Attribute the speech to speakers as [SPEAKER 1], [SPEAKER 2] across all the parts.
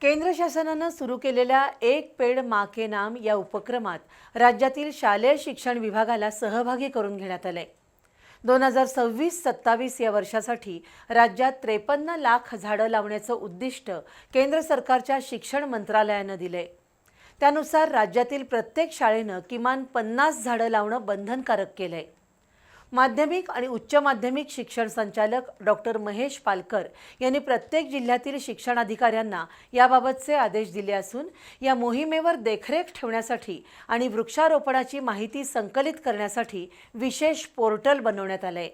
[SPEAKER 1] केंद्र शासनाने सुरू केलेल्या एक पेड़ माँ के नाम या उपक्रमात राज्यातील शालेय शिक्षण विभागाला सहभागी करून घेण्यात आले। 2026-27 या वर्षासाठी राज्यात 53 लाख झाडं लावण्याचं उद्दिष्ट केंद्र सरकारच्या शिक्षण मंत्रालयाने दिले। त्यानुसार राज्यातील प्रत्येक शाळेने किमान 50 झाडं लावणं बंधनकारक केले। माध्यमिक आणि उच्च माध्यमिक शिक्षण संचालक डॉक्टर महेश पालकर यांनी प्रत्येक जिल्ह्यातील शिक्षणाधिकाऱ्यांना याबाबतचे आदेश दिले असून या मोहिमेवर देखरेख ठेवण्यासाठी आणि वृक्षारोपणाची माहिती संकलित करण्यासाठी विशेष पोर्टल बनवण्यात आले।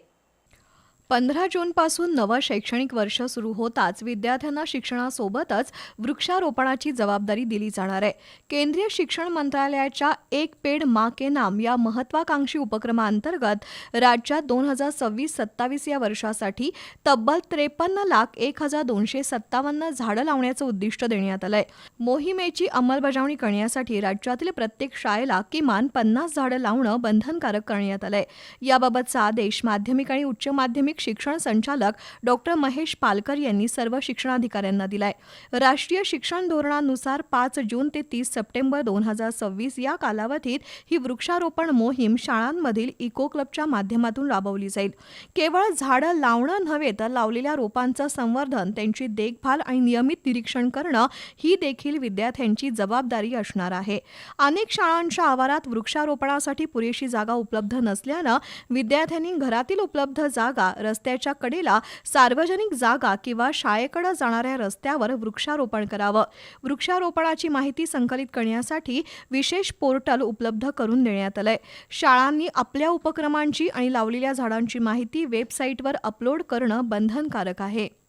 [SPEAKER 2] 15 जूनपासून नवं शैक्षणिक वर्ष सुरू होताच विद्यार्थ्यांना शिक्षणासोबतच वृक्षारोपणाची जबाबदारी दिली जाणार आहे। केंद्रीय शिक्षण मंत्रालयाच्या एक पेड़ माँ के नाम या महत्त्वाकांक्षी उपक्रमांतर्गत राज्यात 2026-27 या वर्षासाठी तब्बल 53,01,257 झाडं लावण्याचं उद्दिष्ट देण्यात आलंय। मोहिमेची अंमलबजावणी करण्यासाठी राज्यातील प्रत्येक शाळेला किमान 50 झाडं लावणं बंधनकारक करण्यात आलंय। याबाबतचा आदेश माध्यमिक आणि उच्च माध्यमिक शिक्षण संचालक डॉक्टर महेश पालकर यांनी सर्व शिक्षणाधिकाऱ्यांना दिलाय। राष्ट्रीय शिक्षण धोरणानुसार 5 जून ते 30 सप्टेंबर 2026 या कालावधीत ही वृक्षारोपण मोहीम शाळांमधील इको क्लबच्या माध्यमातून राबवली जाईल। केवळ झाडं लावणं नव्हे तर लावलेल्या रोपांचं संवर्धन, त्यांची देखभाल आणि नियमित निरीक्षण करणं ही देखील विद्यार्थ्यांची जबाबदारी असणार आहे। अनेक शाळांच्या आवारात वृक्षारोपणासाठी पुरेशी जागा उपलब्ध नसल्यानं विद्यार्थ्यांनी घरातील उपलब्ध जागा, रस्त्याच्या कडेला सार्वजनिक जागा किंवा शाळेकडे जाणाऱ्या रस्त्यावर वृक्षारोपण करावं। वृक्षारोपणाची माहिती संकलित करण्यासाठी विशेष पोर्टल उपलब्ध करून देण्यात आलंय। शाळांनी आपल्या उपक्रमांची आणि लावलेल्या झाडांची माहिती वेबसाईटवर अपलोड करणं बंधनकारक आहे।